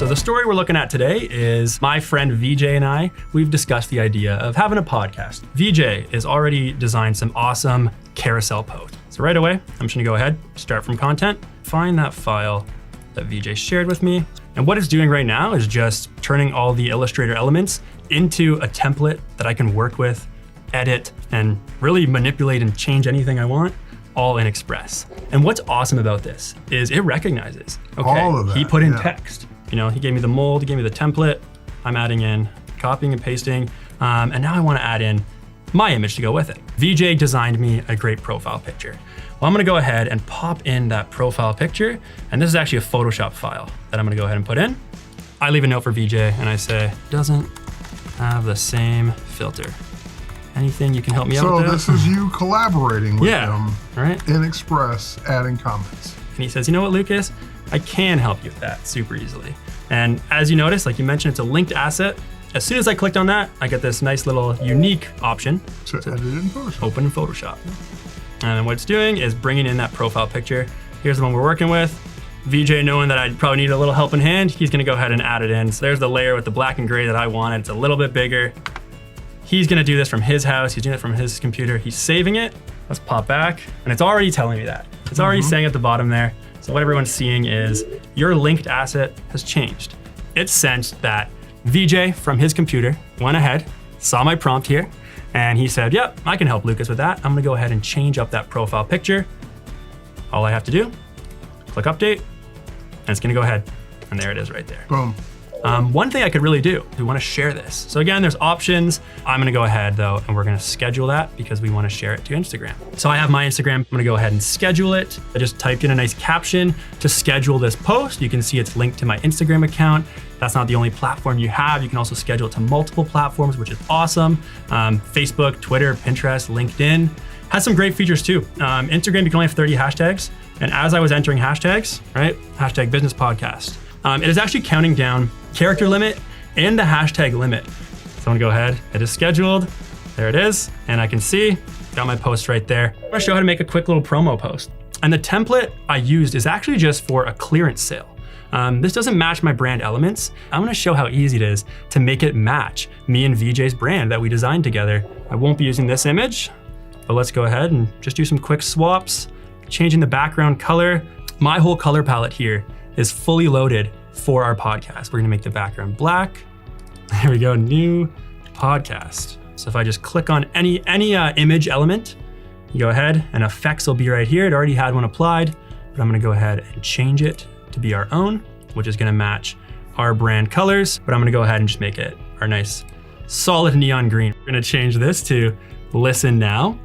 So the story we're looking at today is my friend VJ and I, we've discussed the idea of having a podcast. VJ has already designed some awesome carousel posts. So right away, I'm just gonna go ahead, start from content, find that file that VJ shared with me. And what it's doing right now is just turning all the Illustrator elements into a template that I can work with, edit, and really manipulate and change anything I want, all in Express. And what's awesome about this is it recognizes, okay, all of that, he put in text. You know, he gave me the mold, he gave me the template. I'm adding in copying and pasting. And now I want to add in my image to go with it. VJ designed me a great profile picture. Well, I'm gonna go ahead and pop in that profile picture. And this is actually a Photoshop file that I'm gonna go ahead and put in. I leave a note for VJ and I say, doesn't have the same filter. Anything you can help me out with? So this is you collaborating with him right? in Express, adding comments. And he says, you know what, Lucas? I can help you with that super easily. And as you notice, like you mentioned, it's a linked asset. As soon as I clicked on that, I get this nice little unique option to edit in Photoshop. Open in Photoshop. And what it's doing is bringing in that profile picture. Here's the one we're working with. VJ, knowing that I'd probably need a little helping hand, he's gonna go ahead and add it in. So there's the layer with the black and gray that I wanted. It's a little bit bigger. He's gonna do this from his house. He's doing it from his computer. He's saving it. Let's pop back. And it's already telling me that. It's already saying at the bottom there. So what everyone's seeing is your linked asset has changed. It sensed that VJ from his computer went ahead, saw my prompt here, and he said, yep, I can help Lucas with that. I'm gonna go ahead and change up that profile picture. All I have to do, click update, and it's gonna go ahead, and there it is right there. Boom. One thing I could really do, we wanna share this. So again, there's options. I'm gonna go ahead though, and we're gonna schedule that because we wanna share it to Instagram. So I have my Instagram, I'm gonna go ahead and schedule it. I just typed in a nice caption to schedule this post. You can see it's linked to my Instagram account. That's not the only platform you have. You can also schedule it to multiple platforms, which is awesome. Facebook, Twitter, Pinterest, LinkedIn. Has some great features too. Instagram, you can only have 30 hashtags. And as I was entering hashtags, right? Hashtag business podcast. It is actually counting down character limit and the hashtag limit. So I'm gonna go ahead, it is scheduled. There it is. And I can see, got my post right there. I'm gonna show how to make a quick little promo post. And the template I used is actually just for a clearance sale. This doesn't match my brand elements. I'm gonna show how easy it is to make it match me and VJ's brand that we designed together. I won't be using this image, but let's go ahead and just do some quick swaps, changing the background color. My whole color palette here is fully loaded for our podcast. We're gonna make the background black. There we go, new podcast. So if I just click on any image element, you go ahead and effects will be right here. It already had one applied, but I'm gonna go ahead and change it to be our own, which is gonna match our brand colors, but I'm gonna go ahead and just make it our nice solid neon green. We're gonna change this to listen now,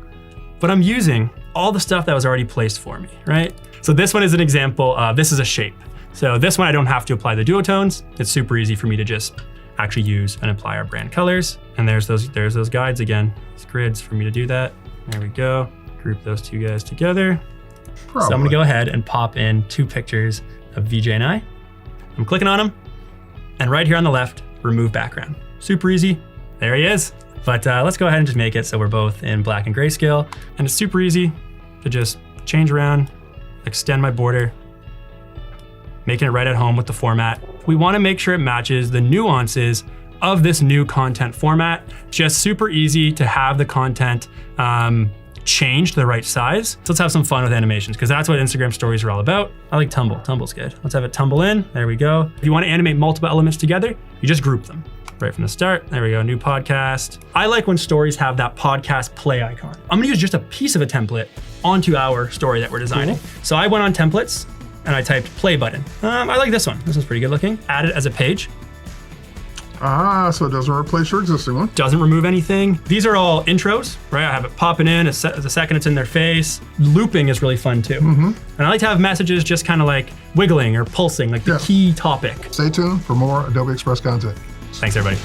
but I'm using all the stuff that was already placed for me, right? So this one is an example of, this is a shape. So this one I don't have to apply the duotones. It's super easy for me to just actually use and apply our brand colors. And there's those guides again, these grids for me to do that. There we go, group those two guys together. So I'm gonna go ahead and pop in two pictures of VJ and I. I'm clicking on them, and right here on the left, remove background. Super easy, there he is. But let's go ahead and just make it so we're both in black and grayscale. And it's super easy to just change around, extend my border, making it right at home with the format. We wanna make sure it matches the nuances of this new content format. Just super easy to have the content change to the right size. So let's have some fun with animations, because that's what Instagram stories are all about. I like tumble, tumble's good. Let's have it tumble in, there we go. If you wanna animate multiple elements together, you just group them. Right from the start, there we go, new podcast. I like when stories have that podcast play icon. I'm gonna use just a piece of a template onto our story that we're designing. Cool. So I went on templates and I typed play button. I like this one. This one's pretty good looking. Add it as a page. So it doesn't replace your existing one. Doesn't remove anything. These are all intros, right? I have it popping in, the second it's in their face. Looping is really fun too. And I like to have messages just kind of like wiggling or pulsing, like the key topic. Stay tuned for more Adobe Express content. Thanks everybody.